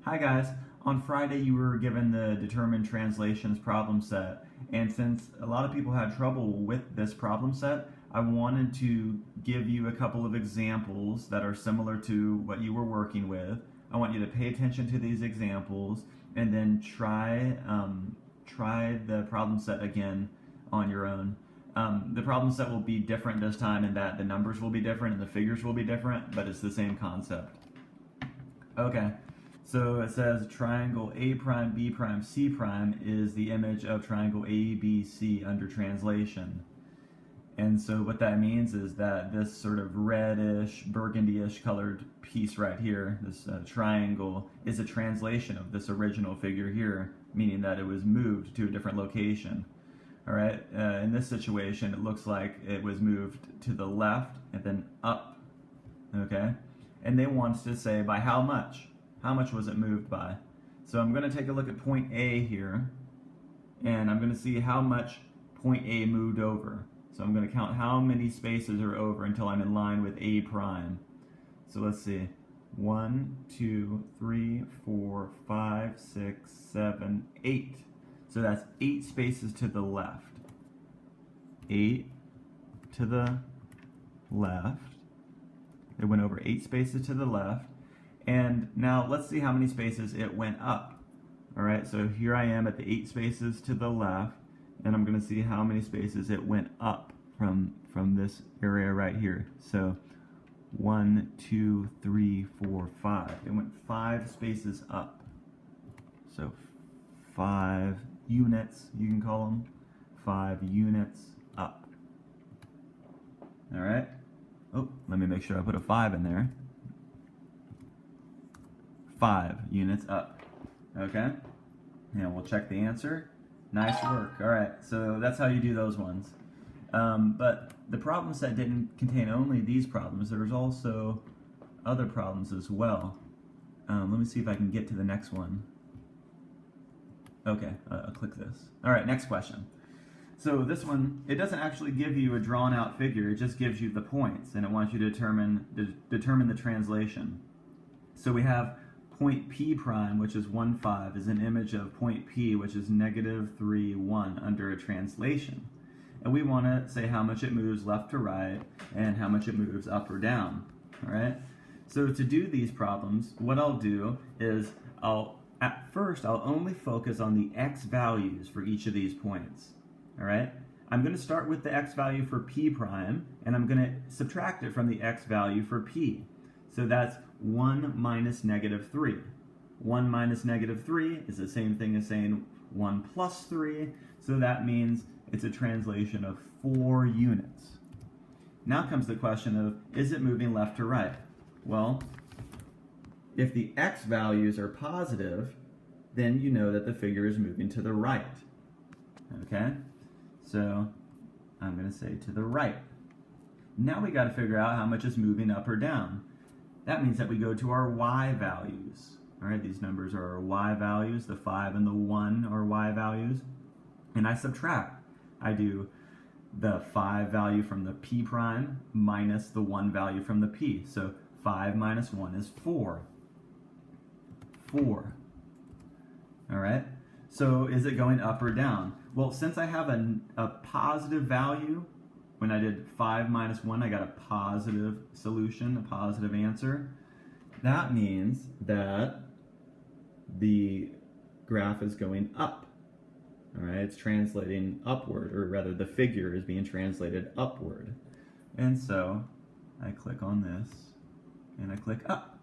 Hi guys, on Friday you were given the determined translations problem set, and since a lot of people had trouble with this problem set, I wanted to give you a couple of examples that are similar to what you were working with. I want you to pay attention to these examples and then try the problem set again on your own. The problem set will be different this time in that the numbers will be different and the figures will be different, but it's the same concept. Okay, so it says triangle A prime, B prime, C prime is the image of triangle ABC under translation. And so what that means is that this sort of reddish, burgundy-ish colored piece right here, this triangle, is a translation of this original figure here, meaning that it was moved to a different location. All right, in this situation, it looks like it was moved to the left and then up, okay? And they want us to say by how much? How much was it moved by? So I'm going to take a look at point A here, and I'm going to see how much point A moved over. So I'm going to count how many spaces are over until I'm in line with A prime. So let's see. 1, 2, 3, 4, 5, 6, 7, 8. So that's 8 spaces to the left. 8 to the left. It went over 8 spaces to the left. And now let's see how many spaces it went up. All right, so here I am at the 8 spaces to the left, and I'm going to see how many spaces it went up from this area right here. So 1, 2, 3, 4, 5. It went 5 spaces up. So 5 units, you can call them. 5 units up. All right. Oh, let me make sure I put a 5 in there. 5 units up. Okay? And we'll check the answer. Nice work. All right, so that's how you do those ones. But the problem set didn't contain only these problems. There's also other problems as well. Let me see if I can get to the next one. Okay, I'll click this. All right, next question. So this one, it doesn't actually give you a drawn out figure, it just gives you the points, and it wants you to determine the translation. So we have point P prime, which is 1, 5, is an image of point P, which is negative 3, 1, under a translation. And we want to say how much it moves left to right and how much it moves up or down. All right? So to do these problems, what I'll do is at first I'll only focus on the x values for each of these points. All right? I'm going to start with the x value for P prime, and I'm going to subtract it from the x value for P. So that's 1 minus negative 3. 1 minus negative 3 is the same thing as saying 1 plus 3, so that means it's a translation of 4 units. Now comes the question of, is it moving left to right? Well, if the x values are positive, then you know that the figure is moving to the right. Okay? So I'm going to say to the right. Now we got to figure out how much is moving up or down. That means that we go to our y values. All right, these numbers are our y values. The 5 and the 1 are y values. And I subtract. I do the 5 value from the p prime minus the 1 value from the p. So 5 minus 1 is 4. 4. All right? So is it going up or down? Well, since I have a positive value, when I did 5 minus 1, I got a positive solution, a positive answer. That means that the graph is going up. All right, it's translating upward, or rather the figure is being translated upward. And so I click on this, and I click up.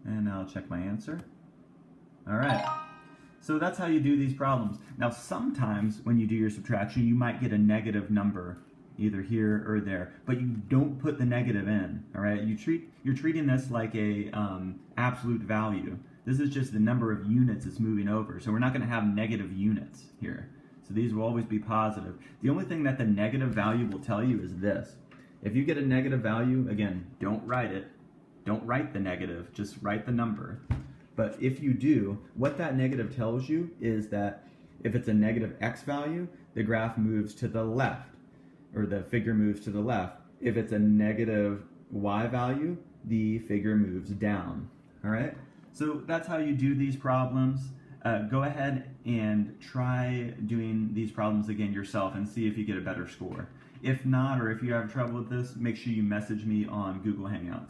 And now I'll check my answer. All right. So that's how you do these problems. Now sometimes when you do your subtraction, you might get a negative number either here or there, but you don't put the negative in, all right? You're treating this like a absolute value. This is just the number of units it's moving over, so we're not gonna have negative units here. So these will always be positive. The only thing that the negative value will tell you is this. If you get a negative value, again, don't write it. Don't write the negative, just write the number. But if you do, what that negative tells you is that if it's a negative x value, the graph moves to the left, or the figure moves to the left. If it's a negative y value, the figure moves down. All right? So that's how you do these problems. Go ahead and try doing these problems again yourself and see if you get a better score. If not, or if you have trouble with this, make sure you message me on Google Hangouts.